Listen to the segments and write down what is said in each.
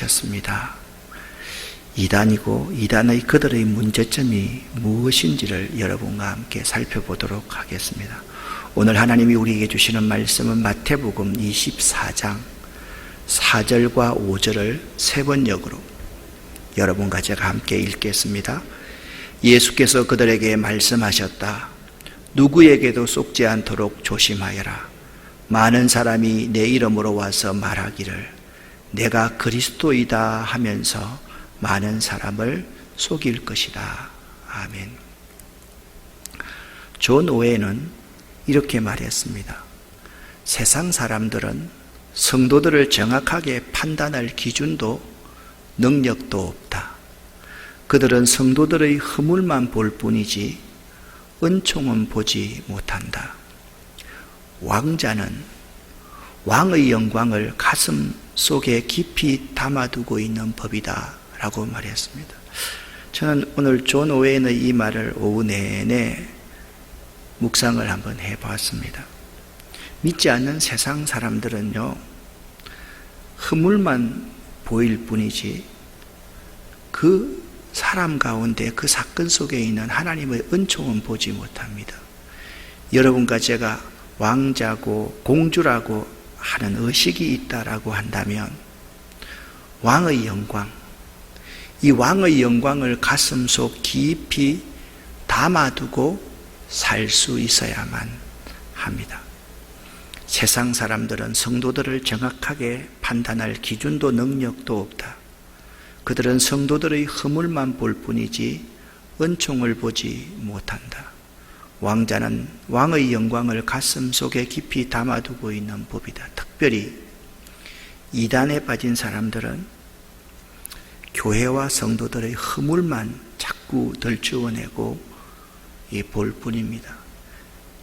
하셨습니다. 이단이고 이단의 그들의 문제점이 무엇인지를 여러분과 함께 살펴보도록 하겠습니다. 오늘 하나님이 우리에게 주시는 말씀은 마태복음 24장 4절과 5절을 세 번역으로 여러분과 제가 함께 읽겠습니다. 예수께서 그들에게 말씀하셨다. 누구에게도 속지 않도록 조심하여라. 많은 사람이 내 이름으로 와서 말하기를 내가 그리스도이다 하면서 많은 사람을 속일 것이다. 아멘. 존 오웬은 이렇게 말했습니다. 세상 사람들은 성도들을 정확하게 판단할 기준도 능력도 없다. 그들은 성도들의 허물만 볼 뿐이지 은총은 보지 못한다. 왕자는 왕의 영광을 가슴 속에 깊이 담아두고 있는 법이다 라고 말했습니다. 저는 오늘 존 오웬의 이 말을 오후 내내 묵상을 한번 해봤습니다. 믿지 않는 세상 사람들은요, 허물만 보일 뿐이지 그 사람 가운데 그 사건 속에 있는 하나님의 은총은 보지 못합니다. 여러분과 제가 왕자고 공주라고 하는 의식이 있다라고 한다면 왕의 영광, 이 왕의 영광을 가슴속 깊이 담아두고 살 수 있어야만 합니다. 세상 사람들은 성도들을 정확하게 판단할 기준도 능력도 없다. 그들은 성도들의 허물만 볼 뿐이지 은총을 보지 못한다. 왕자는 왕의 영광을 가슴 속에 깊이 담아두고 있는 법이다. 특별히 이단에 빠진 사람들은 교회와 성도들의 허물만 자꾸 들추어내고 볼 뿐입니다.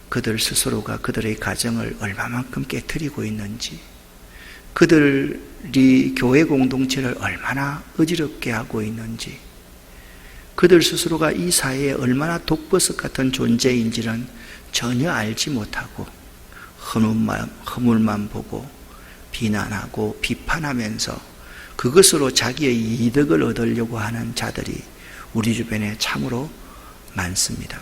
그들 스스로가 그들의 가정을 얼마만큼 깨트리고 있는지, 그들이 교회 공동체를 얼마나 어지럽게 하고 있는지, 그들 스스로가 이 사회에 얼마나 독버섯 같은 존재인지는 전혀 알지 못하고 허물만 보고 비난하고 비판하면서 그것으로 자기의 이득을 얻으려고 하는 자들이 우리 주변에 참으로 많습니다.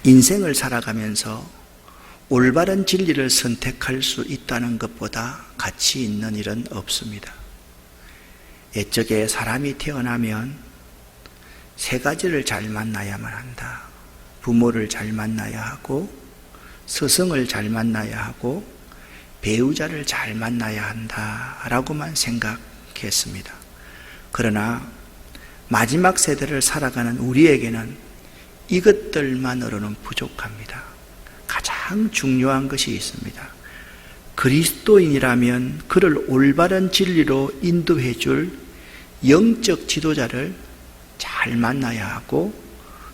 인생을 살아가면서 올바른 진리를 선택할 수 있다는 것보다 가치 있는 일은 없습니다. 옛적에 사람이 태어나면 세 가지를 잘 만나야만 한다. 부모를 잘 만나야 하고, 스승을 잘 만나야 하고, 배우자를 잘 만나야 한다라고만 생각했습니다. 그러나 마지막 세대를 살아가는 우리에게는 이것들만으로는 부족합니다. 가장 중요한 것이 있습니다. 그리스도인이라면 그를 올바른 진리로 인도해 줄 영적 지도자를 잘 만나야 하고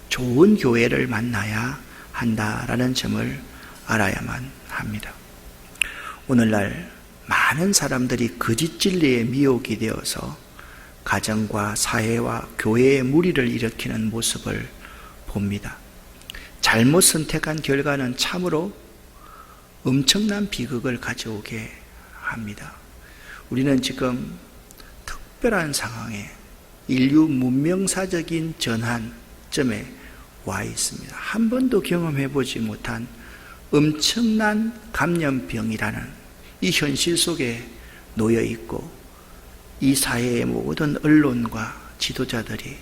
좋은 교회를 만나야 한다라는 점을 알아야만 합니다. 오늘날 많은 사람들이 거짓 진리에 미혹이 되어서 가정과 사회와 교회에 무리를 일으키는 모습을 봅니다. 잘못 선택한 결과는 참으로 엄청난 비극을 가져오게 합니다. 우리는 지금 특별한 상황에 인류 문명사적인 전환점에 와 있습니다. 한 번도 경험해보지 못한 엄청난 감염병이라는 이 현실 속에 놓여 있고, 이 사회의 모든 언론과 지도자들이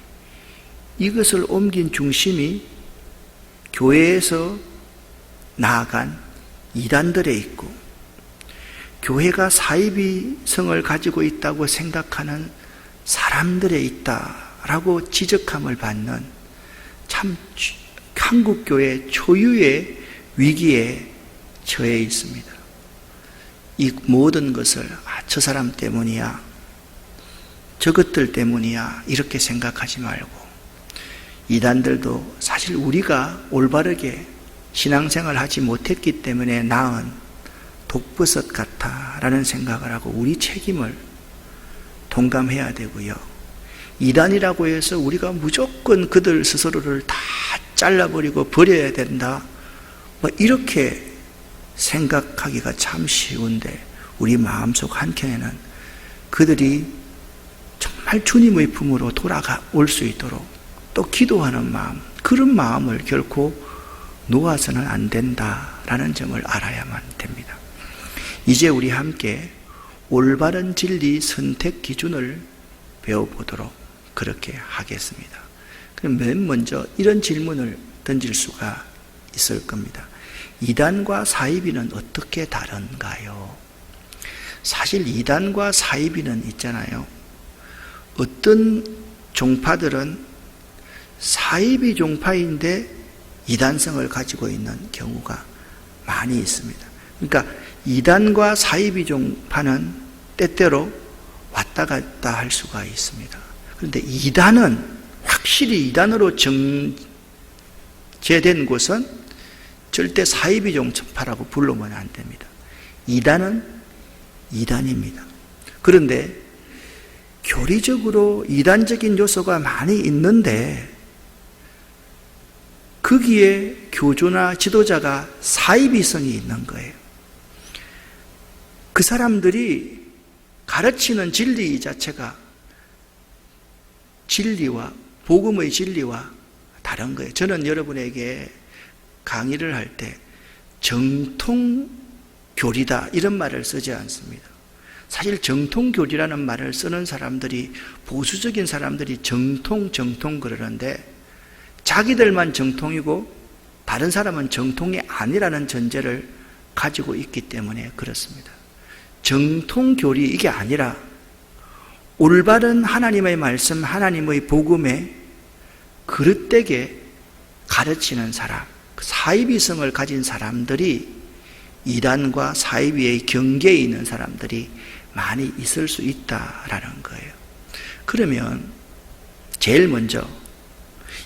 이것을 옮긴 중심이 교회에서 나아간 이단들에 있고, 교회가 사이비성을 가지고 있다고 생각하는 사람들에 있다라고 지적함을 받는 참 한국교회 초유의 위기에 처해 있습니다. 이 모든 것을 저 사람 때문이야, 저것들 때문이야 이렇게 생각하지 말고, 이단들도 사실 우리가 올바르게 신앙생활을 하지 못했기 때문에 낳은 독버섯 같아라는 생각을 하고 우리 책임을 동감해야 되고요. 이단이라고 해서 우리가 무조건 그들 스스로를 다 잘라버리고 버려야 된다, 이렇게 생각하기가 참 쉬운데 우리 마음속 한켠에는 그들이 정말 주님의 품으로 돌아올 수 있도록 또 기도하는 마음, 그런 마음을 결코 놓아서는 안 된다라는 점을 알아야만 됩니다. 이제 우리 함께 올바른 진리 선택 기준을 배워보도록 그렇게 하겠습니다. 그럼 맨 먼저 이런 질문을 던질 수가 있을 겁니다. 이단과 사이비는 어떻게 다른가요? 사실 이단과 사이비는 있잖아요. 어떤 종파들은 사이비 종파인데 이단성을 가지고 있는 경우가 많이 있습니다. 그러니까 이단과 사이비 종파는 때때로 왔다 갔다 할 수가 있습니다. 그런데 이단은 확실히 이단으로 정제된 곳은 절대 사이비 종파라고 부르면 안 됩니다. 이단은 이단입니다. 그런데 교리적으로 이단적인 요소가 많이 있는데 거기에 교주나 지도자가 사이비성이 있는 거예요. 그 사람들이 가르치는 진리 자체가 진리와 복음의 진리와 다른 거예요. 저는 여러분에게 강의를 할 때 정통교리다 이런 말을 쓰지 않습니다. 사실 정통교리라는 말을 쓰는 사람들이, 보수적인 사람들이 정통 그러는데 자기들만 정통이고 다른 사람은 정통이 아니라는 전제를 가지고 있기 때문에 그렇습니다. 정통교리 이게 아니라 올바른 하나님의 말씀, 하나님의 복음에 그릇되게 가르치는 사람, 사이비성을 가진 사람들이 이단과 사이비의 경계에 있는 사람들이 많이 있을 수 있다라는 거예요. 그러면 제일 먼저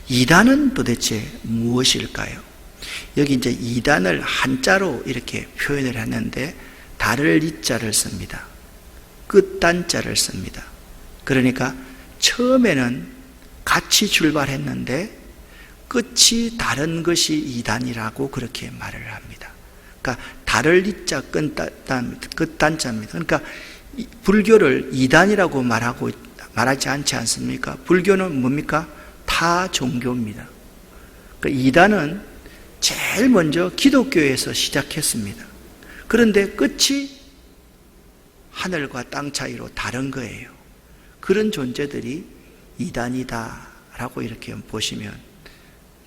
이단은 도대체 무엇일까요? 여기 이제 이단을 한자로 이렇게 표현을 했는데 다를 이자를 씁니다. 끝단자를 씁니다. 그러니까 처음에는 같이 출발했는데 끝이 다른 것이 이단이라고 그렇게 말을 합니다. 그러니까 다를 이자 끝단자입니다. 그러니까 불교를 이단이라고 말하지 않지 않습니까? 불교는 뭡니까? 타 종교입니다. 그러니까 이단은 제일 먼저 기독교에서 시작했습니다. 그런데 끝이 하늘과 땅 차이로 다른 거예요. 그런 존재들이 이단이다라고 이렇게 보시면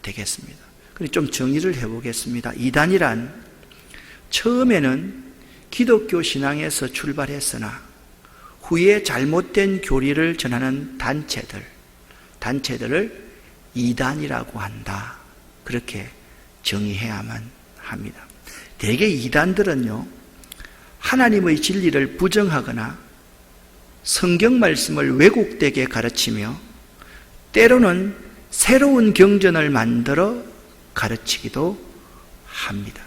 되겠습니다. 그래서 좀 정의를 해보겠습니다. 이단이란 처음에는 기독교 신앙에서 출발했으나 후에 잘못된 교리를 전하는 단체들을 이단이라고 한다. 그렇게 정의해야만 합니다. 대개 이단들은요, 하나님의 진리를 부정하거나 성경 말씀을 왜곡되게 가르치며 때로는 새로운 경전을 만들어 가르치기도 합니다.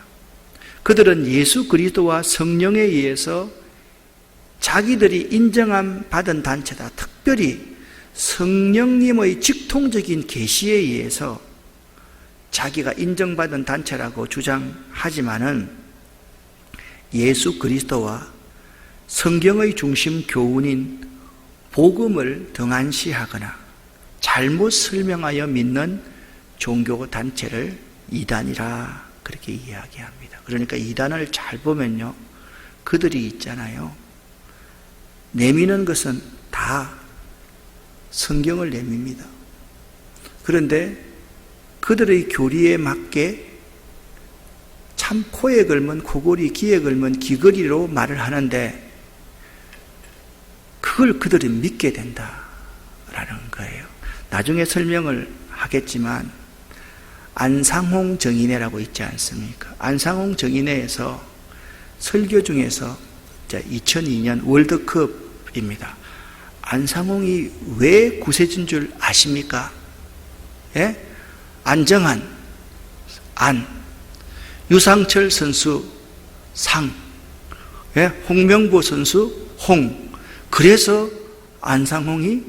그들은 예수 그리스도와 성령에 의해서 자기들이 인정함 받은 단체다. 특별히 성령님의 직통적인 계시에 의해서 자기가 인정받은 단체라고 주장하지만은 예수 그리스도와 성경의 중심 교훈인 복음을 등한시하거나 잘못 설명하여 믿는 종교 단체를 이단이라 그렇게 이야기합니다. 그러니까 이단을 잘 보면요, 그들이 있잖아요, 내미는 것은 다 성경을 내밉니다. 그런데 그들의 교리에 맞게 참 코에 걸면 코골이, 귀에 걸면 귀걸이로 말을 하는데 그걸 그들이 믿게 된다라는 거예요. 나중에 설명을 하겠지만 안상홍 정인회라고 있지 않습니까? 안상홍 정인회에서 설교 중에서 2002년 월드컵입니다. 안상홍이 왜 구세주인 줄 아십니까? 예? 안정환, 안, 유상철 선수, 상, 예? 홍명보 선수, 홍. 그래서 안상홍이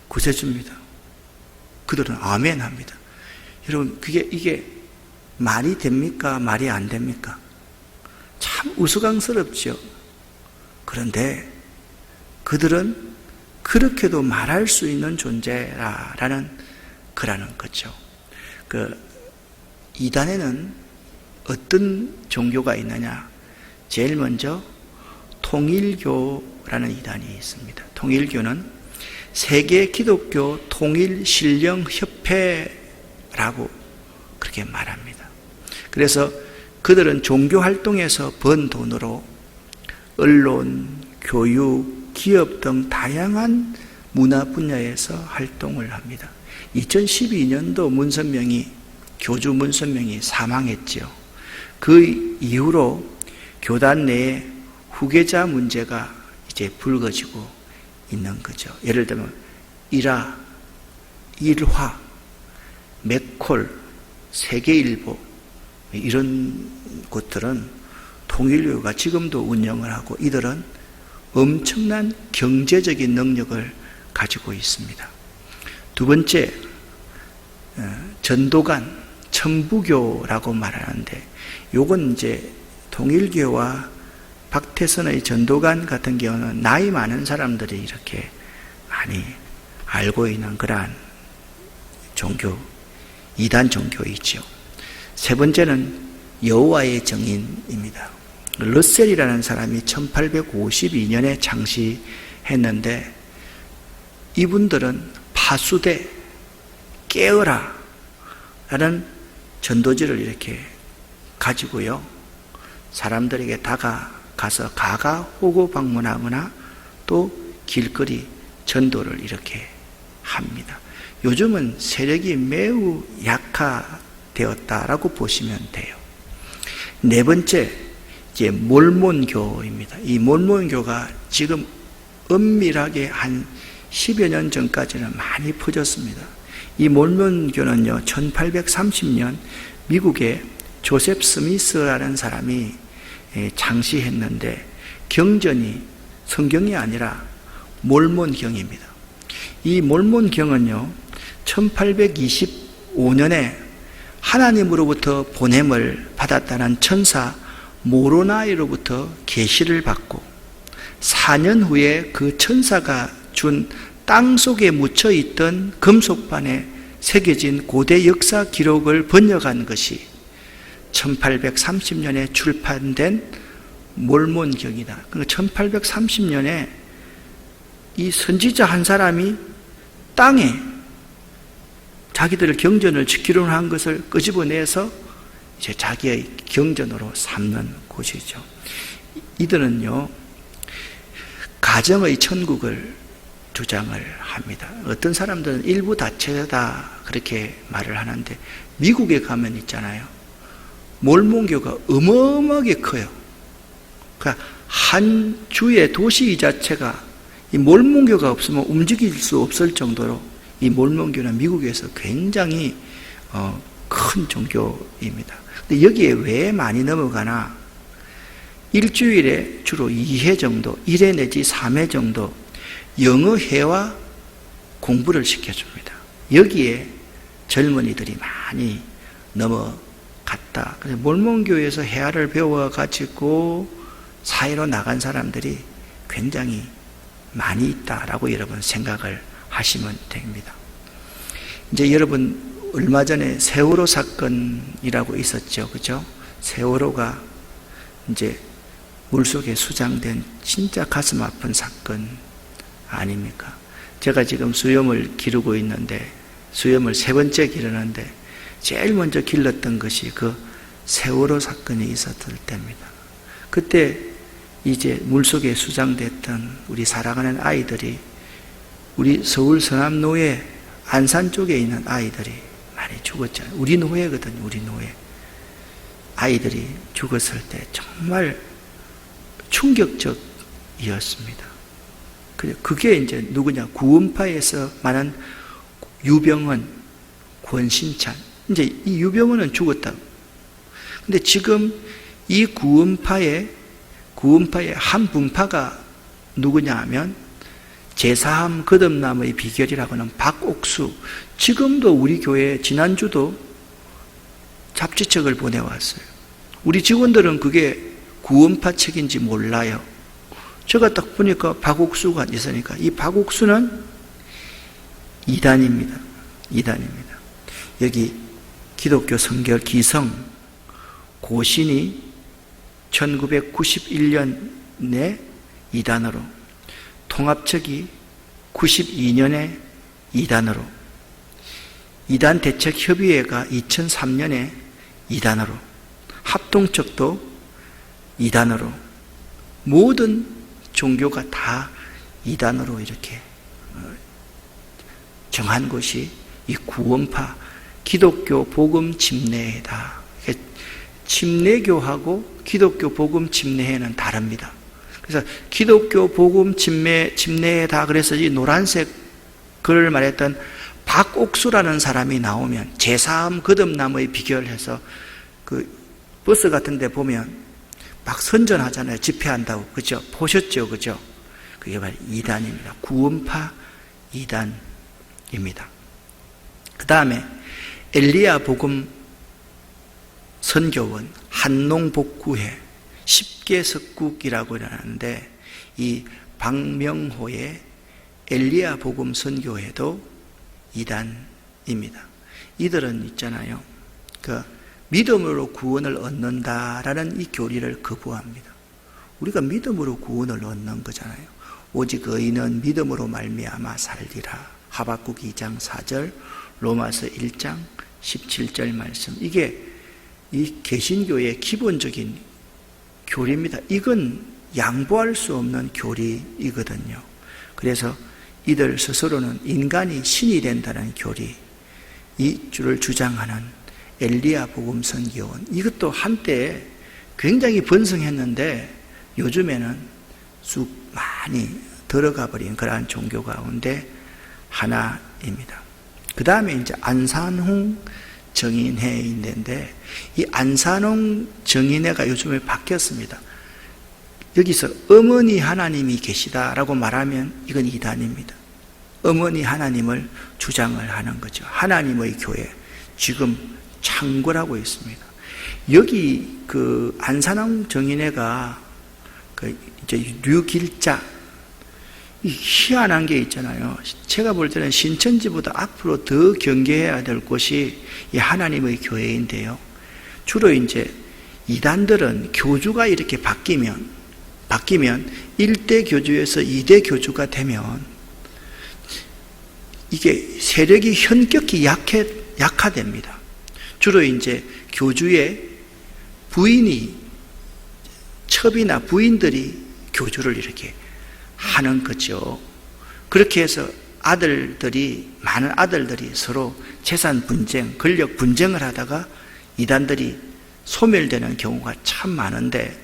구세주입니다. 그들은 아멘 합니다. 여러분, 이게 말이 됩니까? 말이 안 됩니까? 참 우스꽝스럽죠. 그런데 그들은 그렇게도 말할 수 있는 존재라는 거라는 거죠. 이단에는 어떤 종교가 있느냐? 제일 먼저 통일교라는 이단이 있습니다. 통일교는 세계 기독교 통일 신령 협회라고 그렇게 말합니다. 그래서 그들은 종교 활동에서 번 돈으로 언론, 교육, 기업 등 다양한 문화 분야에서 활동을 합니다. 2012년도 교주 문선명이 사망했죠. 그 이후로 교단 내에 후계자 문제가 이제 불거지고 있는 거죠. 예를 들면 일화, 맥콜, 세계일보 이런 곳들은 통일교가 지금도 운영을 하고 이들은 엄청난 경제적인 능력을 가지고 있습니다. 두 번째, 전도관, 천부교라고 말하는데 요건 이제 통일교와 박태선의 전도관 같은 경우는 나이 많은 사람들이 이렇게 많이 알고 있는 그러한 종교, 이단 종교이죠. 세 번째는 여호와의 증인입니다. 러셀이라는 사람이 1852년에 창시했는데 이분들은 파수대, 깨어라 라는 전도지를 이렇게 가지고요, 사람들에게 다가가서 가가호고 방문하거나 또 길거리 전도를 이렇게 합니다. 요즘은 세력이 매우 약화되었다라고 보시면 돼요. 네 번째, 이제 몰몬교입니다. 이 몰몬교가 지금 엄밀하게 한 10여 년 전까지는 많이 퍼졌습니다. 이 몰몬교는요, 1830년 미국의 조셉 스미스라는 사람이 창시했는데 경전이 성경이 아니라 몰몬경입니다. 이 몰몬경은요, 1825년에 하나님으로부터 보냄을 받았다는 천사 모로나이로부터 계시를 받고 4년 후에 그 천사가 준 땅속에 묻혀있던 금속판에 새겨진 고대 역사 기록을 번역한 것이 1830년에 출판된 몰몬경이다. 그러니까 1830년에 이 선지자 한 사람이 땅에 자기들의 경전을 지키려고 한 것을 끄집어내서 이제 자기의 경전으로 삼는 곳이죠. 이들은요, 가정의 천국을 주장을 합니다. 어떤 사람들은 일부 다체다 그렇게 말을 하는데 미국에 가면 있잖아요, 몰몬교가 어마어마하게 커요. 그러니까 한 주의 도시 이 자체가 이 몰몬교가 없으면 움직일 수 없을 정도로 이 몰몬교는 미국에서 굉장히 큰 종교입니다. 근데 여기에 왜 많이 넘어가나? 일주일에 주로 2회 정도, 1회 내지 3회 정도 영어 회화 공부를 시켜줍니다. 여기에 젊은이들이 많이 넘어갔다. 그래서 몰몬교에서 회화를 배워가지고 사회로 나간 사람들이 굉장히 많이 있다라고 여러분 생각을 하시면 됩니다. 이제 여러분 얼마 전에 세월호 사건이라고 있었죠, 그죠? 세월호가 이제 물속에 수장된 진짜 가슴 아픈 사건 아닙니까? 제가 지금 수염을 기르고 있는데 수염을 3번째 기르는데 제일 먼저 길렀던 것이 그 세월호 사건이 있었을 때입니다. 그때 이제 물속에 수장됐던 우리 사랑하는 아이들이 우리 서울 서남노예 안산 쪽에 있는 아이들이 많이 죽었잖아요. 우리 노예거든요, 우리 노예. 아이들이 죽었을 때 정말 충격적이었습니다. 그게 이제 누구냐? 구원파에서 말한 유병헌, 권신찬. 이제 이 유병헌은 죽었다. 근데 지금 이 구원파의 한 분파가 누구냐 하면 제사함 거듭남의 비결이라고 하는 박옥수. 지금도 우리 교회 지난주도 잡지책을 보내왔어요. 우리 직원들은 그게 구원파 책인지 몰라요. 제가 딱 보니까 박옥수가 있으니까 이 박옥수는 이단입니다. 이단입니다. 여기 기독교 성결 기성 고신이 1991년에 이단으로, 통합측이 92년에 이단으로, 이단대책협의회가 2003년에 이단으로, 합동측도 이단으로, 모든 종교가 다 이단으로 이렇게 정한 것이 이 구원파 기독교 복음 침례회다. 침례교하고 기독교 복음 침례회는 다릅니다. 그래서 기독교 복음 침례회다 그래서 이 노란색 글을 말했던 박옥수라는 사람이 나오면 제3 거듭남의 비결해서 그 버스 같은 데 보면 막 선전하잖아요. 집회한다고. 그죠? 보셨죠? 그죠? 그게 바로 이단입니다. 구원파 이단입니다. 그 다음에 엘리야 복음 선교원 한농복구회 10개석국이라고 하는데 이 박명호의 엘리야 복음 선교회도 이단입니다. 이들은 있잖아요. 그 믿음으로 구원을 얻는다라는 이 교리를 거부합니다. 우리가 믿음으로 구원을 얻는 거잖아요. 오직 의인은 믿음으로 말미암아 살리라. 하박국 2장 4절, 로마서 1장 17절 말씀. 이게 이 개신교의 기본적인 교리입니다. 이건 양보할 수 없는 교리이거든요. 그래서 이들 스스로는 인간이 신이 된다는 교리, 이 줄을 주장하는 엘리야 복음 선교원, 이것도 한때 굉장히 번성했는데 요즘에는 쑥 많이 들어가 버린 그러한 종교 가운데 하나입니다. 그 다음에 이제 안산홍 정인회 있는데 이 안산홍 정인회가 요즘에 바뀌었습니다. 여기서 어머니 하나님이 계시다라고 말하면 이건 이단입니다. 어머니 하나님을 주장을 하는 거죠. 하나님의 교회 지금 창궐하고 있습니다. 여기 그 안산홍 정인회가 그 이제 류길자, 이 희한한 게 있잖아요. 제가 볼 때는 신천지보다 앞으로 더 경계해야 될 곳이 이 하나님의 교회인데요. 주로 이제 이단들은 교주가 이렇게 바뀌면 1대 교주에서 2대 교주가 되면 이게 세력이 현격히 약화됩니다. 주로 이제 교주의 부인이, 첩이나 부인들이 교주를 이렇게 하는 거죠. 그렇게 해서 많은 아들들이 서로 재산 분쟁, 권력 분쟁을 하다가 이단들이 소멸되는 경우가 참 많은데,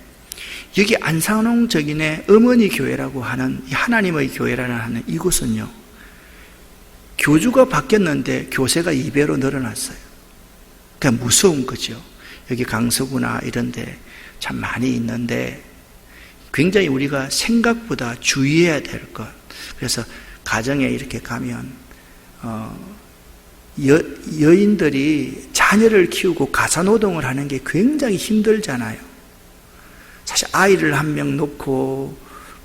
여기 안산홍 정인의 어머니 교회라고 하는 하나님의 교회라는 하는 이곳은요, 교주가 바뀌었는데 교세가 2배로 늘어났어요. 그러니까 무서운 거죠. 여기 강서구나 이런 데 참 많이 있는데 굉장히 우리가 생각보다 주의해야 될 것. 그래서 가정에 이렇게 가면 여인들이 자녀를 키우고 가사노동을 하는 게 굉장히 힘들잖아요. 사실 아이를 한 명 놓고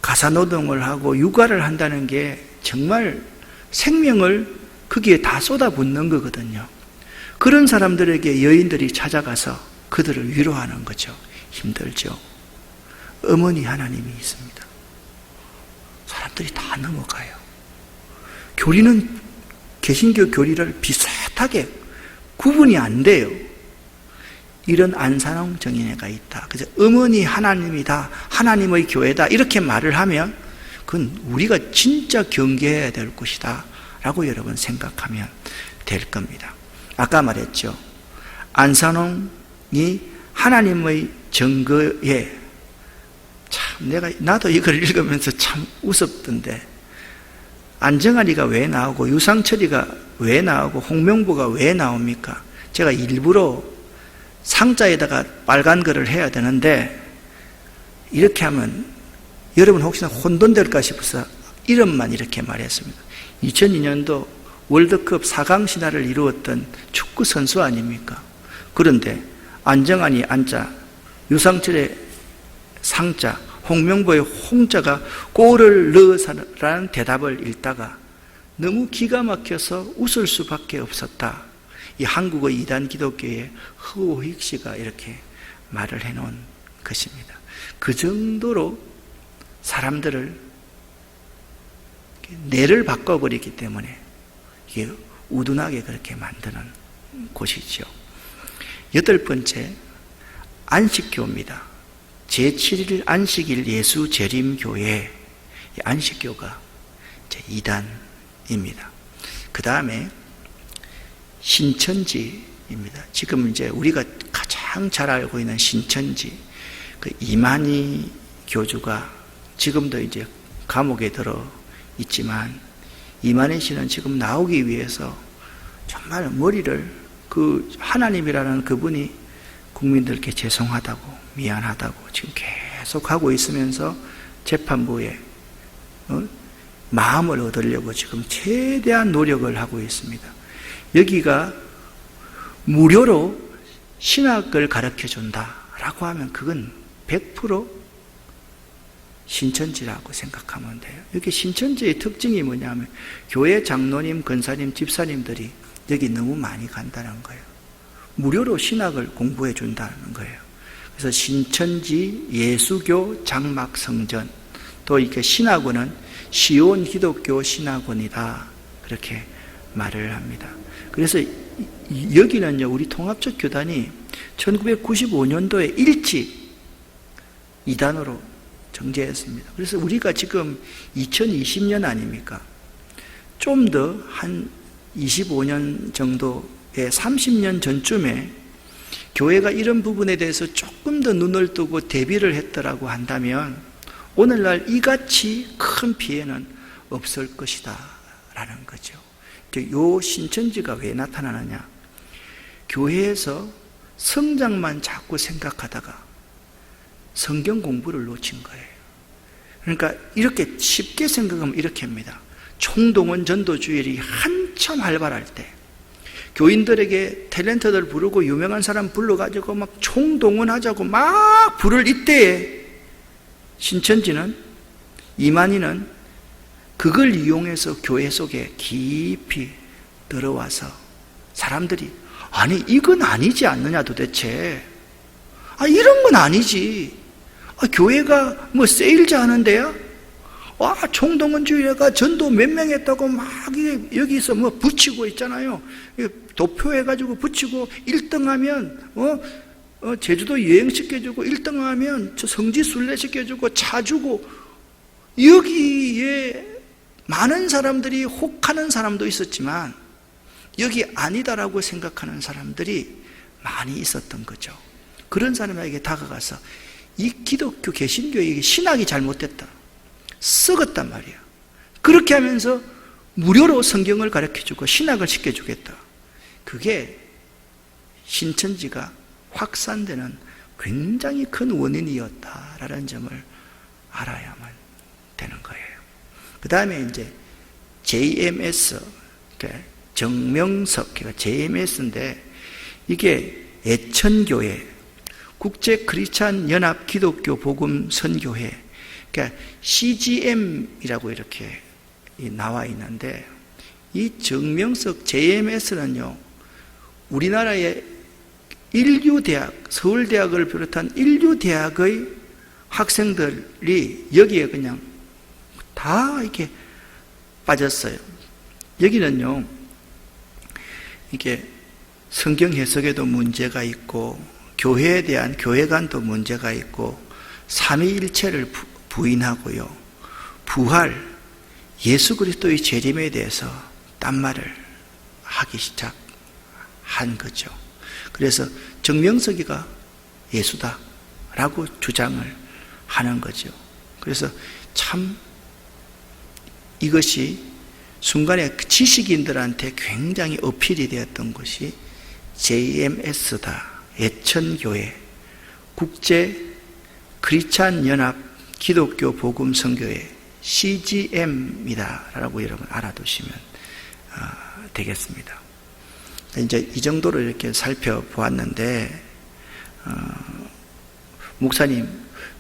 가사노동을 하고 육아를 한다는 게 정말 생명을 거기에 다 쏟아붓는 거거든요. 그런 사람들에게 여인들이 찾아가서 그들을 위로하는 거죠. 힘들죠. 어머니 하나님이 있습니다. 사람들이 다 넘어가요. 교리는 개신교 교리를 비슷하게 구분이 안 돼요. 이런 안산홍 정인회가 있다. 그래서 어머니 하나님이다, 하나님의 교회다 이렇게 말을 하면 그건 우리가 진짜 경계해야 될 것이다 라고 여러분 생각하면 될 겁니다. 아까 말했죠. 안산홍이 하나님의 증거에 참 나도 이걸 읽으면서 참 웃었던데, 안정환이가 왜 나오고 유상철이가 왜 나오고 홍명보가 왜 나옵니까? 제가 일부러 상자에다가 빨간 글을 해야 되는데 이렇게 하면 여러분 혹시나 혼돈될까 싶어서 이름만 이렇게 말했습니다. 2002년도 월드컵 4강 신화를 이루었던 축구 선수 아닙니까? 그런데 안정환이 안자, 유상철의 상자, 홍명보의 홍자가 꼴을 넣어서라는 대답을 읽다가 너무 기가 막혀서 웃을 수밖에 없었다. 이 한국의 이단 기독교의 허호익 씨가 이렇게 말을 해놓은 것입니다. 그 정도로 사람들을 뇌를 바꿔버리기 때문에 이게 우둔하게 그렇게 만드는 곳이죠. 8번째, 안식교입니다. 제7일 안식일 예수 재림교회, 안식교가 이단입니다. 그 다음에 신천지입니다. 지금 이제 우리가 가장 잘 알고 있는 신천지, 그 이만희 교주가 지금도 이제 감옥에 들어 있지만, 이만희 씨는 지금 나오기 위해서 정말 머리를, 그 하나님이라는 그분이 국민들께 죄송하다고, 미안하다고 지금 계속 하고 있으면서 재판부에 마음을 얻으려고 지금 최대한 노력을 하고 있습니다. 여기가 무료로 신학을 가르쳐준다라고 하면 그건 100% 신천지라고 생각하면 돼요. 여기 신천지의 특징이 뭐냐면 교회 장로님, 권사님, 집사님들이 여기 너무 많이 간다는 거예요. 무료로 신학을 공부해 준다는 거예요. 그래서 신천지 예수교 장막성전, 또 이렇게 신학원은 시온 기독교 신학원이다, 그렇게 말을 합니다. 그래서 여기는요, 우리 통합적 교단이 1995년도에 일찍 이단으로 정제했습니다. 그래서 우리가 지금 2020년 아닙니까? 좀 더 한 25년 정도의 30년 전쯤에 교회가 이런 부분에 대해서 조금 더 눈을 뜨고 대비를 했더라고 한다면 오늘날 이같이 큰 피해는 없을 것이다 라는 거죠. 요 신천지가 왜 나타나느냐? 교회에서 성장만 자꾸 생각하다가 성경 공부를 놓친 거예요. 그러니까 이렇게 쉽게 생각하면 이렇게 합니다. 총동원 전도주일이 한참 활발할 때 교인들에게 탤런트들 부르고 유명한 사람 불러가지고 막 총동원하자고 막 부를 이때에 신천지는, 이만희는 그걸 이용해서 교회 속에 깊이 들어와서 사람들이 아니 이건 아니지 않느냐 도대체, 이런 건 아니지, 교회가 뭐 세일즈 하는데요, 총동원주의가 전도 몇 명 했다고 막 여기서 뭐 붙이고 있잖아요. 도표해가지고 붙이고 1등하면 제주도 여행시켜주고 1등하면 저 성지 순례시켜주고 차 주고, 여기에 많은 사람들이 혹하는 사람도 있었지만 여기 아니다라고 생각하는 사람들이 많이 있었던 거죠. 그런 사람에게 다가가서 이 기독교 개신교의 신학이 잘못됐다, 썩었단 말이야. 그렇게 하면서 무료로 성경을 가르쳐주고 신학을 시켜주겠다. 그게 신천지가 확산되는 굉장히 큰 원인이었다라는 점을 알아야만 되는 거예요. 그 다음에 이제 JMS, 정명석, JMS인데 이게 애천교회, 국제 크리스찬 연합 기독교 복음 선교회, 그러니까 CGM이라고 이렇게 나와 있는데, 이 정명석 JMS는요, 우리나라의 인류대학, 서울대학을 비롯한 인류대학의 학생들이 여기에 그냥 다 이렇게 빠졌어요. 여기는요, 이게 성경 해석에도 문제가 있고, 교회에 대한 교회관도 문제가 있고, 삼위일체를 부인하고요, 부활, 예수 그리스도의 재림에 대해서 딴말을 하기 시작한 거죠. 그래서 정명석이가 예수다라고 주장을 하는 거죠. 그래서 참 이것이 순간에 지식인들한테 굉장히 어필이 되었던 것이 JMS다, 애천교회, 국제 크리스찬 연합 기독교 복음 선교회 CGM이다 라고 여러분 알아두시면 되겠습니다. 이제 이 정도로 이렇게 살펴보았는데, 목사님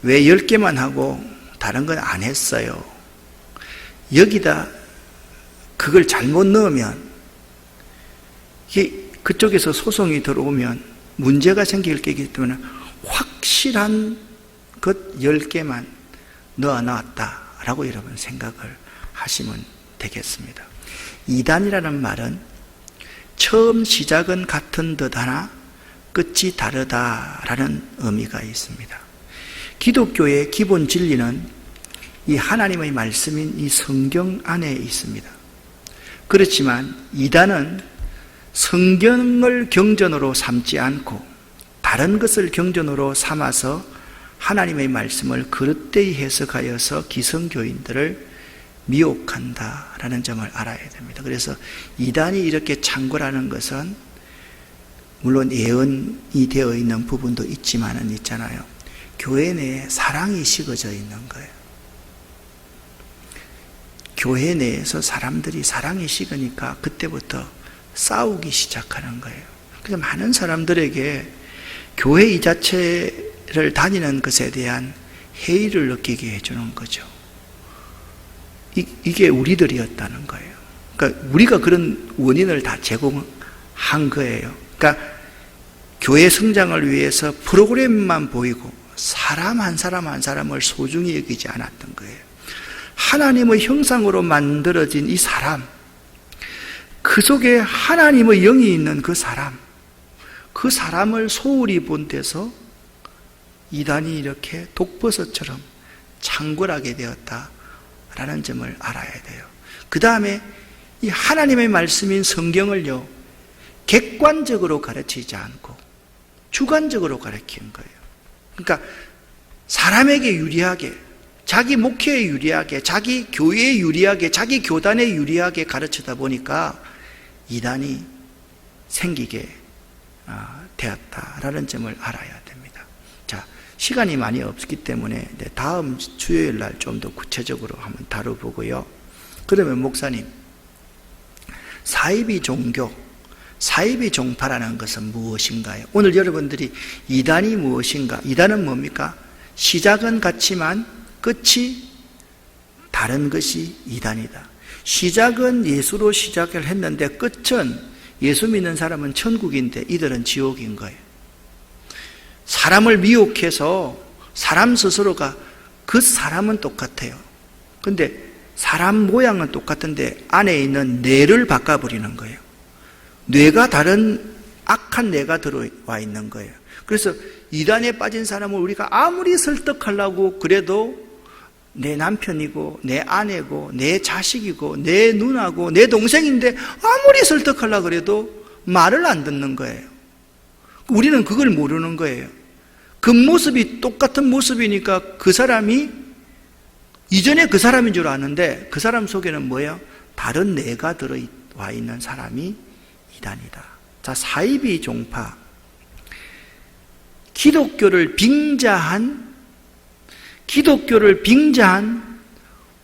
왜 10개만 하고 다른 건 안 했어요? 여기다 그걸 잘못 넣으면 그쪽에서 소송이 들어오면 문제가 생길 거기 때문에 확실한 것 10개만 넣어놨다라고 여러분 생각을 하시면 되겠습니다. 이단이라는 말은 처음 시작은 같은 듯 하나 끝이 다르다라는 의미가 있습니다. 기독교의 기본 진리는 이 하나님의 말씀인 이 성경 안에 있습니다. 그렇지만 이단은 성경을 경전으로 삼지 않고 다른 것을 경전으로 삼아서 하나님의 말씀을 그릇되이 해석하여서 기성교인들을 미혹한다라는 점을 알아야 됩니다. 그래서 이단이 이렇게 창궐하는 것은 물론 예언이 되어 있는 부분도 있지만은 있잖아요. 교회 내에 사랑이 식어져 있는 거예요. 교회 내에서 사람들이 사랑이 식으니까 그때부터 싸우기 시작하는 거예요. 그래서 많은 사람들에게 교회 이 자체를 다니는 것에 대한 회의를 느끼게 해주는 거죠. 이게 우리들이었다는 거예요. 그러니까 우리가 그런 원인을 다 제공한 거예요. 그러니까 교회 성장을 위해서 프로그램만 보이고 사람 한 사람 한 사람을 소중히 여기지 않았던 거예요. 하나님의 형상으로 만들어진 이 사람, 그 속에 하나님의 영이 있는 그 사람을 소홀히 본 데서 이단이 이렇게 독버섯처럼 창궐하게 되었다라는 점을 알아야 돼요. 그 다음에 이 하나님의 말씀인 성경을요, 객관적으로 가르치지 않고 주관적으로 가르치는 거예요. 그러니까 사람에게 유리하게, 자기 목회에 유리하게, 자기 교회에 유리하게, 자기 교단에 유리하게 가르치다 보니까 이단이 생기게 되었다라는 점을 알아야 됩니다. 자, 시간이 많이 없기 때문에 다음 주요일 날 좀 더 구체적으로 한번 다뤄보고요. 그러면 목사님, 사이비 종교, 사이비 종파라는 것은 무엇인가요? 오늘 여러분들이 이단이 무엇인가? 이단은 뭡니까? 시작은 같지만 끝이 다른 것이 이단이다. 시작은 예수로 시작을 했는데 끝은 예수 믿는 사람은 천국인데 이들은 지옥인 거예요. 사람을 미혹해서 사람 스스로가 그 사람은 똑같아요. 근데 사람 모양은 똑같은데 안에 있는 뇌를 바꿔버리는 거예요. 뇌가 다른 악한 뇌가 들어와 있는 거예요. 그래서 이단에 빠진 사람을 우리가 아무리 설득하려고 그래도 내 남편이고 내 아내고 내 자식이고 내 누나고 내 동생인데 아무리 설득하려고 그래도 말을 안 듣는 거예요. 우리는 그걸 모르는 거예요. 겉모습이 똑같은 모습이니까 그 사람이 이전에 그 사람인 줄 아는데 그 사람 속에는 뭐예요? 다른 뇌가 들어와 있는 사람이 이단이다. 자, 사이비 종파, 기독교를 빙자한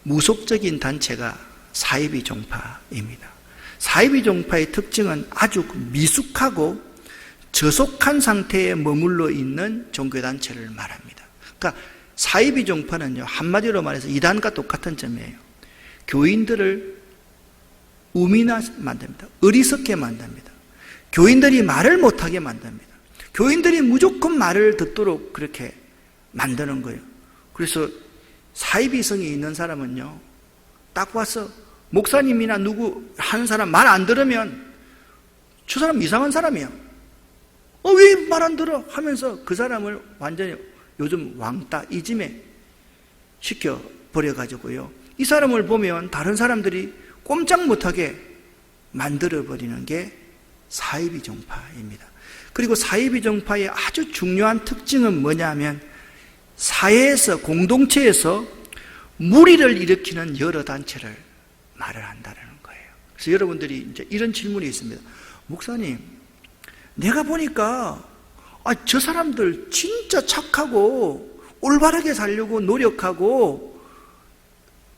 무속적인 단체가 사이비 종파입니다. 사이비 종파의 특징은 아주 미숙하고 저속한 상태에 머물러 있는 종교단체를 말합니다. 그러니까 사이비 종파는요, 한마디로 말해서 이단과 똑같은 점이에요. 교인들을 우미나 만듭니다. 어리석게 만듭니다. 교인들이 말을 못하게 만듭니다. 교인들이 무조건 말을 듣도록 그렇게 만드는 거예요. 그래서 사이비성이 있는 사람은요, 딱 와서 목사님이나 누구 하는 사람 말 안 들으면 저 사람 이상한 사람이야. 왜 말 안 들어? 하면서 그 사람을 완전히 요즘 왕따 이즘에 시켜버려가지고요, 이 사람을 보면 다른 사람들이 꼼짝 못하게 만들어버리는 게 사이비 종파입니다. 그리고 사이비 종파의 아주 중요한 특징은 뭐냐면 사회에서, 공동체에서 무리를 일으키는 여러 단체를 말을 한다는 거예요. 그래서 여러분들이 이제 이런 질문이 있습니다. 목사님, 내가 보니까 저 사람들 진짜 착하고 올바르게 살려고 노력하고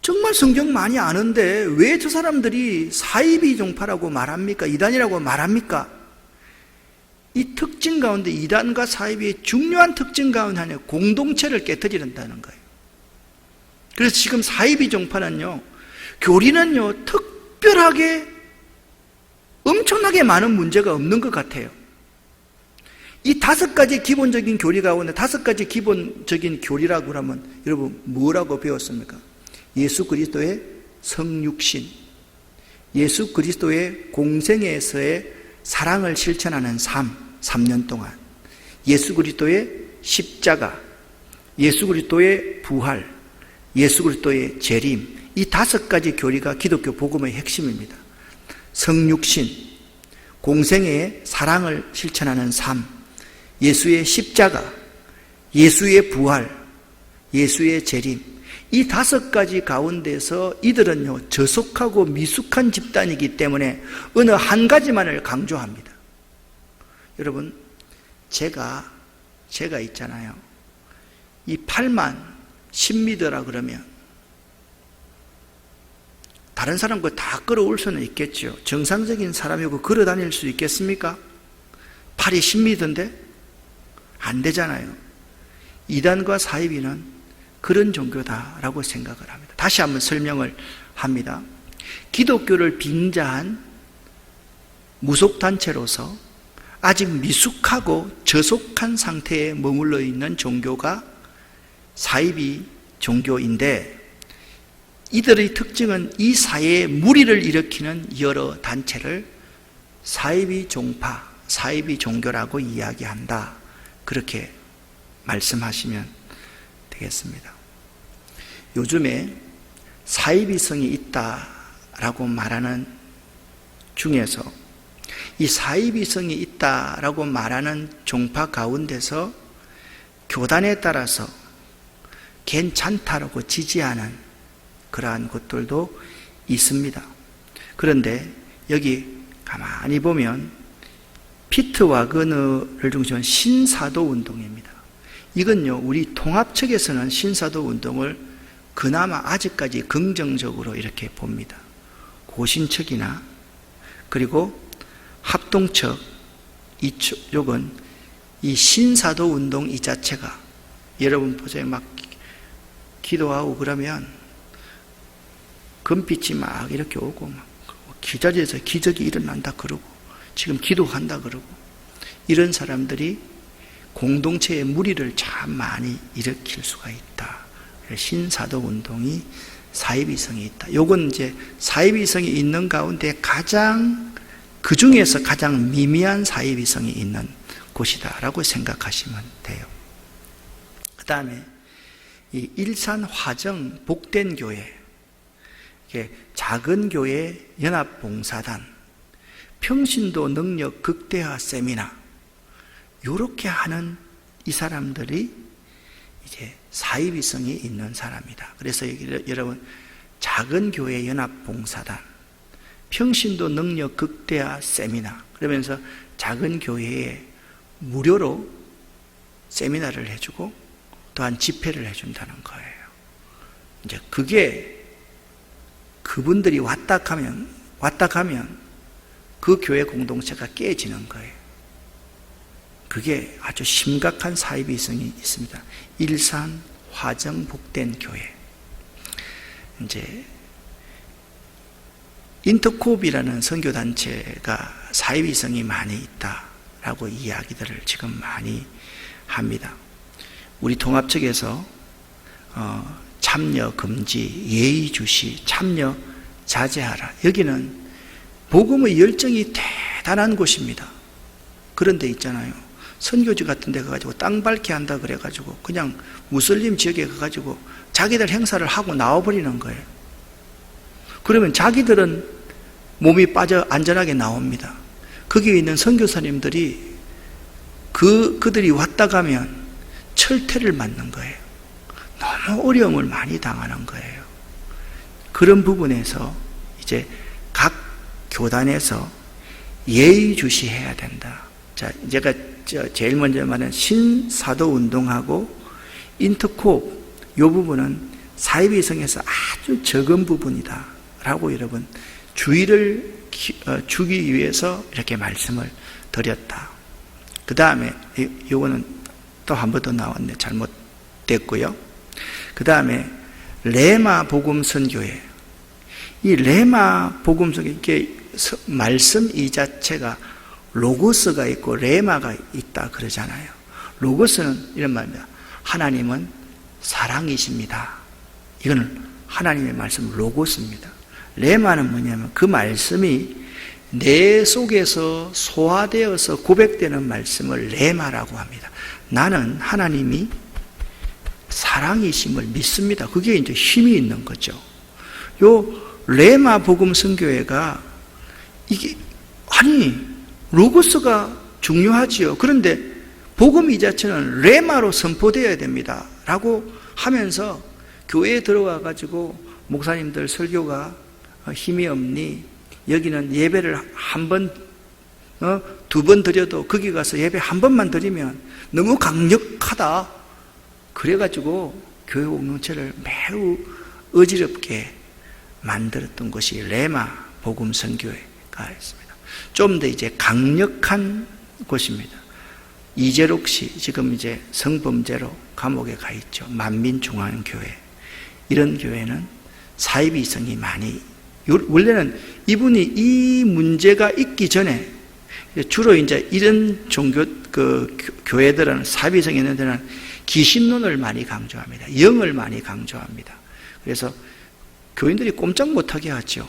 정말 성경 많이 아는데 왜 저 사람들이 사이비 종파라고 말합니까? 이단이라고 말합니까? 이 특징 가운데 이단과 사이비의 중요한 특징 가운데 하나의 공동체를 깨뜨린다는 거예요. 그래서 지금 사이비 종파는요, 교리는요, 특별하게 엄청나게 많은 문제가 없는 것 같아요. 이 5가지 기본적인 교리 가운데 5가지 기본적인 교리라고 하면 여러분 뭐라고 배웠습니까? 예수 그리스도의 성육신, 예수 그리스도의 공생애에서의 사랑을 실천하는 삶, 3년 동안, 예수 그리스도의 십자가, 예수 그리스도의 부활, 예수 그리스도의 재림, 이 5가지 교리가 기독교 복음의 핵심입니다. 성육신, 공생애의 사랑을 실천하는 삶, 예수의 십자가, 예수의 부활, 예수의 재림, 이 5가지 가운데서 이들은요, 저속하고 미숙한 집단이기 때문에 어느 한 가지만을 강조합니다. 여러분, 제가 있잖아요. 이 팔만 10m라 그러면 다른 사람과 다 끌어올 수는 있겠죠. 정상적인 사람이고 걸어 다닐 수 있겠습니까? 팔이 10m인데? 안 되잖아요. 이단과 사이비는 그런 종교다라고 생각을 합니다. 다시 한번 설명을 합니다. 기독교를 빙자한 무속단체로서 아직 미숙하고 저속한 상태에 머물러 있는 종교가 사이비 종교인데, 이들의 특징은 이 사회에 무리를 일으키는 여러 단체를 사이비 종파, 사이비 종교라고 이야기한다. 그렇게 말씀하시면 되겠습니다. 요즘에 사이비성이 있다라고 말하는 중에서 이 사이비성이 있다라고 말하는 종파 가운데서 교단에 따라서 괜찮다라고 지지하는 그러한 것들도 있습니다. 그런데 여기 가만히 보면 피트 와그너를 중심으로 신사도 운동입니다. 이건요, 우리 통합 측에서는 신사도 운동을 그나마 아직까지 긍정적으로 이렇게 봅니다. 고신 측이나 그리고 합동 측 이쪽은 이 신사도 운동 이 자체가, 여러분 보세요. 막 기도하고 그러면 금빛이 막 이렇게 오고 막 기자리에서 기적이 일어난다 그러고 지금 기도한다 그러고, 이런 사람들이 공동체의 무리를 참 많이 일으킬 수가 있다. 신사도 운동이 사이비성이 있다. 요건 이제 사이비성이 있는 가운데 그 중에서 가장 미미한 사이비성이 있는 곳이다라고 생각하시면 돼요. 그 다음에 이 일산 화정 복된 교회, 작은 교회 연합봉사단, 평신도 능력 극대화 세미나, 이렇게 하는 이 사람들이 이제 사이비성이 있는 사람이다. 그래서 여러분, 작은 교회 연합봉사단, 평신도 능력 극대화 세미나, 그러면서 작은 교회에 무료로 세미나를 해주고 또한 집회를 해준다는 거예요. 이제 그게 그분들이 왔다 가면 그 교회 공동체가 깨지는 거예요. 그게 아주 심각한 사이비성이 있습니다. 일산 화정 복된 교회. 이제 인터콥이라는 선교단체가 사이비성이 많이 있다라고 이야기들을 지금 많이 합니다. 우리 통합 측에서 참여 금지, 예의 주시, 참여 자제하라. 여기는 복음의 열정이 대단한 곳입니다. 그런데 있잖아요, 선교지 같은 데 가가지고 땅 밟게 한다 그래가지고 그냥 무슬림 지역에 가가지고 자기들 행사를 하고 나와버리는 거예요. 그러면 자기들은 몸이 빠져 안전하게 나옵니다. 거기에 있는 선교사님들이 그들이 왔다 가면 철퇴를 맞는 거예요. 너무 어려움을 많이 당하는 거예요. 그런 부분에서 이제 각 교단에서 예의주시해야 된다. 자, 제가 제일 먼저 말하는 신사도 운동하고 인터콥, 이 부분은 사이비성에서 아주 적은 부분이다 라고 여러분 주의를 주기 위해서 이렇게 말씀을 드렸다. 그 다음에 이거는 또 한 번 더 나왔네. 잘못됐고요. 그 다음에 레마 복음 선교회. 이 레마 복음 선교회, 이게 말씀 이 자체가 로고스가 있고 레마가 있다 그러잖아요. 로고스는 이런 말입니다. 하나님은 사랑이십니다. 이거는 하나님의 말씀 로고스입니다. 레마는 뭐냐면 그 말씀이 내 속에서 소화되어서 고백되는 말씀을 레마라고 합니다. 나는 하나님이 사랑이심을 믿습니다. 그게 이제 힘이 있는 거죠. 요 레마 복음 선교회가 이게 로고스가 중요하지요. 그런데 복음 이 자체는 레마로 선포되어야 됩니다. 라고 하면서 교회에 들어와 가지고 목사님들 설교가 힘이 없니? 여기는 예배를 한 번, 두 번 드려도 거기 가서 예배 한 번만 드리면 너무 강력하다. 그래가지고 교회 공동체를 매우 어지럽게 만들었던 것이 레마 복음 선교회가 있습니다. 좀 더 이제 강력한 곳입니다. 이재록 씨, 지금 이제 성범죄로 감옥에 가 있죠. 만민중앙교회. 이런 교회는 사이비 이성이 많이, 원래는 이분이 이 문제가 있기 전에 주로 이제 이런 종교, 교회들은 사이비 이성이 있는 데는 기신론을 많이 강조합니다. 영을 많이 강조합니다. 그래서 교인들이 꼼짝 못하게 하죠.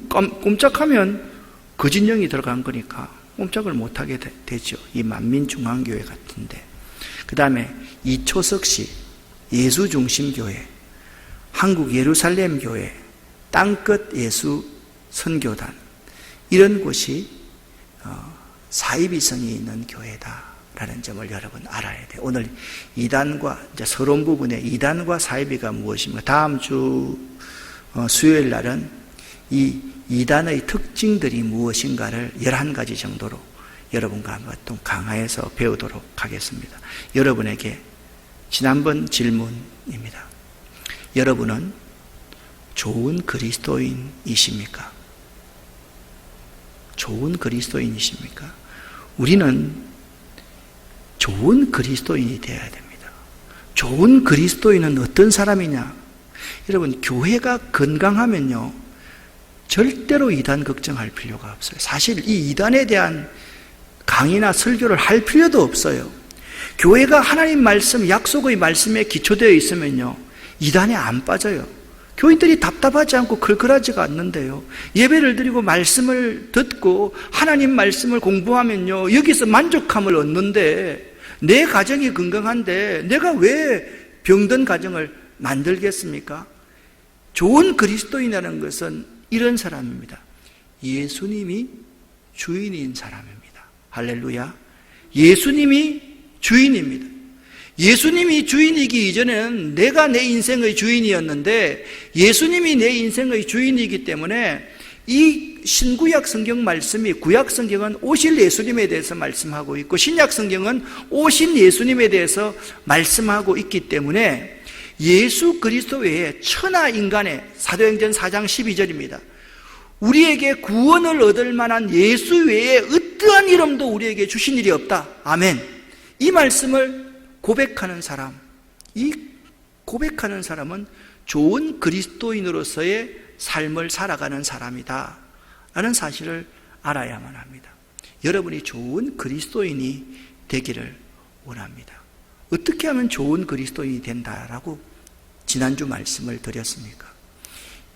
꼼짝하면 거짓 영이 들어간 거니까 꼼짝을 못하게 되죠. 이 만민중앙교회 같은데. 그 다음에 이초석 씨, 예수중심교회, 한국 예루살렘교회, 땅끝 예수 선교단, 이런 곳이 사이비성이 있는 교회다라는 점을 여러분 알아야 돼요. 오늘 이단과 이제 서론 부분에 이단과 사이비가 무엇입니까? 다음 주 수요일 날은 이 이단의 특징들이 무엇인가를 11가지 정도로 여러분과 한번 또 강화해서 배우도록 하겠습니다. 여러분에게 지난번 질문입니다. 여러분은 좋은 그리스도인이십니까? 좋은 그리스도인이십니까? 우리는 좋은 그리스도인이 되어야 됩니다. 좋은 그리스도인은 어떤 사람이냐? 여러분, 교회가 건강하면요, 절대로 이단 걱정할 필요가 없어요. 사실 이 이단에 대한 강의나 설교를 할 필요도 없어요. 교회가 하나님 말씀, 약속의 말씀에 기초되어 있으면요, 이단에 안 빠져요. 교인들이 답답하지 않고 걸걸하지가 않는데요, 예배를 드리고 말씀을 듣고 하나님 말씀을 공부하면요, 여기서 만족함을 얻는데, 내 가정이 건강한데 내가 왜 병든 가정을 만들겠습니까? 좋은 그리스도인이라는 것은 이런 사람입니다. 예수님이 주인인 사람입니다. 할렐루야. 예수님이 주인입니다. 예수님이 주인이기 이전에는 내가 내 인생의 주인이었는데, 예수님이 내 인생의 주인이기 때문에 이 신구약 성경 말씀이, 구약 성경은 오실 예수님에 대해서 말씀하고 있고 신약 성경은 오신 예수님에 대해서 말씀하고 있기 때문에 예수 그리스도 외에 천하 인간의, 사도행전 4장 12절입니다. 우리에게 구원을 얻을 만한 예수 외에 어떠한 이름도 우리에게 주신 일이 없다. 아멘. 이 말씀을 고백하는 사람, 이 고백하는 사람은 좋은 그리스도인으로서의 삶을 살아가는 사람이다 라는 사실을 알아야만 합니다. 여러분이 좋은 그리스도인이 되기를 원합니다. 어떻게 하면 좋은 그리스도인이 된다라고 지난주 말씀을 드렸습니까?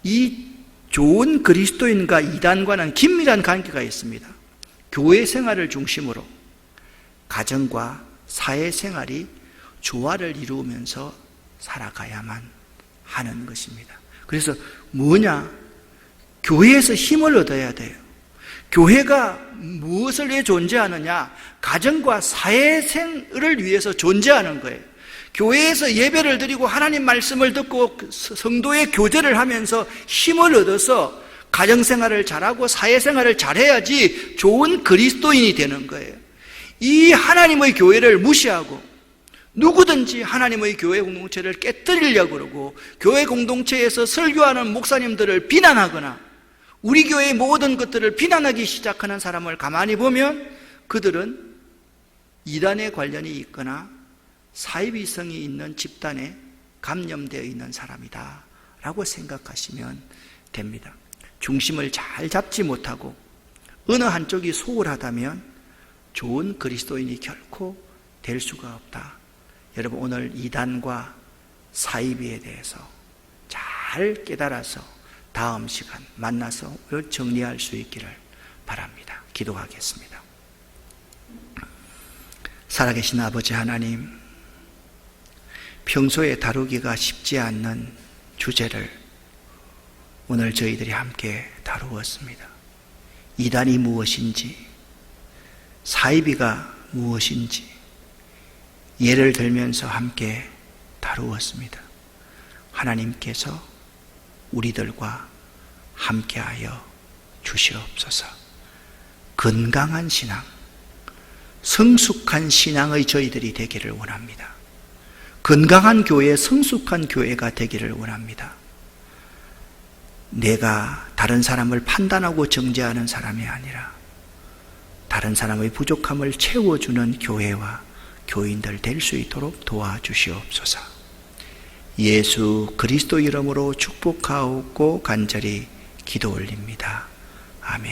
이 좋은 그리스도인과 이단과는 긴밀한 관계가 있습니다. 교회 생활을 중심으로 가정과 사회생활이 조화를 이루면서 살아가야만 하는 것입니다. 그래서 뭐냐? 교회에서 힘을 얻어야 돼요. 교회가 무엇을 위해 존재하느냐? 가정과 사회생활을 위해서 존재하는 거예요. 교회에서 예배를 드리고 하나님 말씀을 듣고 성도의 교제를 하면서 힘을 얻어서 가정생활을 잘하고 사회생활을 잘해야지 좋은 그리스도인이 되는 거예요. 이 하나님의 교회를 무시하고 누구든지 하나님의 교회 공동체를 깨뜨리려고 그러고 교회 공동체에서 설교하는 목사님들을 비난하거나 우리 교회의 모든 것들을 비난하기 시작하는 사람을 가만히 보면 그들은 이단에 관련이 있거나 사이비성이 있는 집단에 감염되어 있는 사람이다 라고 생각하시면 됩니다. 중심을 잘 잡지 못하고 어느 한쪽이 소홀하다면 좋은 그리스도인이 결코 될 수가 없다. 여러분, 오늘 이단과 사이비에 대해서 잘 깨달아서 다음 시간 만나서 정리할 수 있기를 바랍니다. 기도하겠습니다. 살아계신 아버지 하나님, 평소에 다루기가 쉽지 않는 주제를 오늘 저희들이 함께 다루었습니다. 이단이 무엇인지, 사이비가 무엇인지 예를 들면서 함께 다루었습니다. 하나님께서 우리들과 함께하여 주시옵소서. 건강한 신앙, 성숙한 신앙의 저희들이 되기를 원합니다. 건강한 교회, 성숙한 교회가 되기를 원합니다. 내가 다른 사람을 판단하고 정죄하는 사람이 아니라 다른 사람의 부족함을 채워주는 교회와 교인들 될 수 있도록 도와주시옵소서. 예수 그리스도 이름으로 축복하옵고 간절히 기도 올립니다. 아멘.